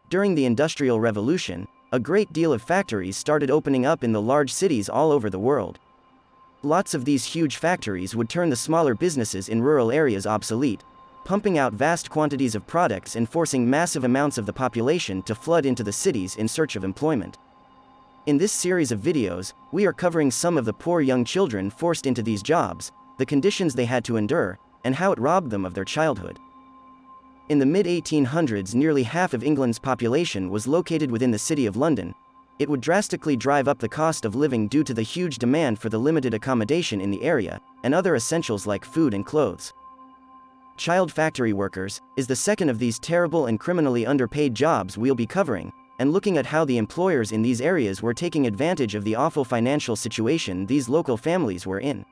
During the Industrial Revolution, a great deal of factories started opening up in the large cities all over the world. Lots of these huge factories would turn the smaller businesses in rural areas obsolete, pumping out vast quantities of products and forcing massive amounts of the population to flood into the cities in search of employment. In this series of videos, we are covering some of the poor young children forced into these jobs, the conditions they had to endure, and how it robbed them of their childhood. In the mid-1800s, nearly half of England's population was located within the City of London. It would drastically drive up the cost of living due to the huge demand for the limited accommodation in the area, and other essentials like food and clothes. Child factory workers is the second of these terrible and criminally underpaid jobs we'll be covering, and looking at how the employers in these areas were taking advantage of the awful financial situation these local families were in.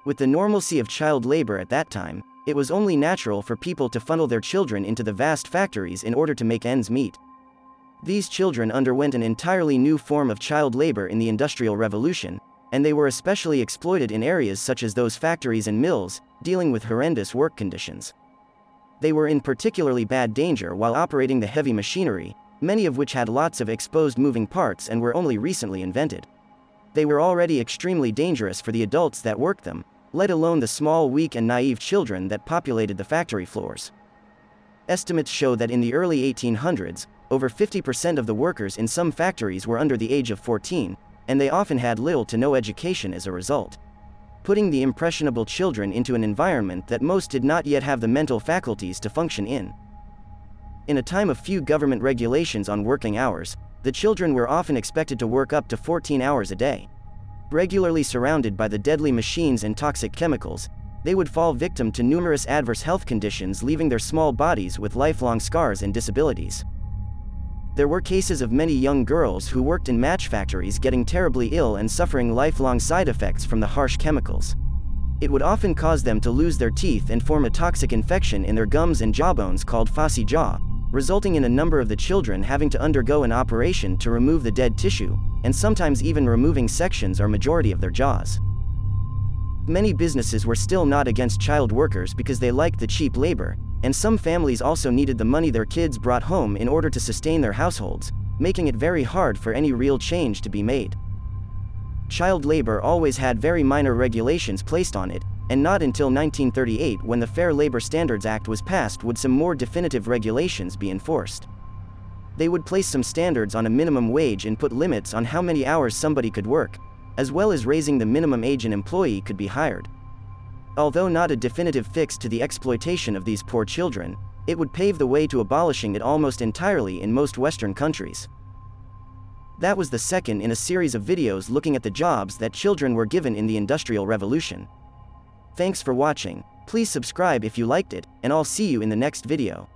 With the normalcy of child labor at that time, it was only natural for people to funnel their children into the vast factories in order to make ends meet. These children underwent an entirely new form of child labor in the Industrial Revolution, and they were especially exploited in areas such as those factories and mills, dealing with horrendous work conditions. They were in particularly bad danger while operating the heavy machinery, many of which had lots of exposed moving parts and were only recently invented. They were already extremely dangerous for the adults that worked them, let alone the small, weak and naive children that populated the factory floors. Estimates show that in the early 1800s, over 50% of the workers in some factories were under the age of 14, and they often had little to no education as a result, putting the impressionable children into an environment that most did not yet have the mental faculties to function in. In a time of few government regulations on working hours, the children were often expected to work up to 14 hours a day. Regularly surrounded by the deadly machines and toxic chemicals, they would fall victim to numerous adverse health conditions, leaving their small bodies with lifelong scars and disabilities. There were cases of many young girls who worked in match factories getting terribly ill and suffering lifelong side effects from the harsh chemicals. It would often cause them to lose their teeth and form a toxic infection in their gums and jawbones called phossy jaw, resulting in a number of the children having to undergo an operation to remove the dead tissue, and sometimes even removing sections or majority of their jaws. Many businesses were still not against child workers because they liked the cheap labor, and some families also needed the money their kids brought home in order to sustain their households, making it very hard for any real change to be made. Child labor always had very minor regulations placed on it, and not until 1938, when the Fair Labor Standards Act was passed, would some more definitive regulations be enforced. They would place some standards on a minimum wage and put limits on how many hours somebody could work, as well as raising the minimum age an employee could be hired. Although not a definitive fix to the exploitation of these poor children, it would pave the way to abolishing it almost entirely in most Western countries. That was the second in a series of videos looking at the jobs that children were given in the Industrial Revolution. Thanks for watching. Please subscribe if you liked it, and I'll see you in the next video.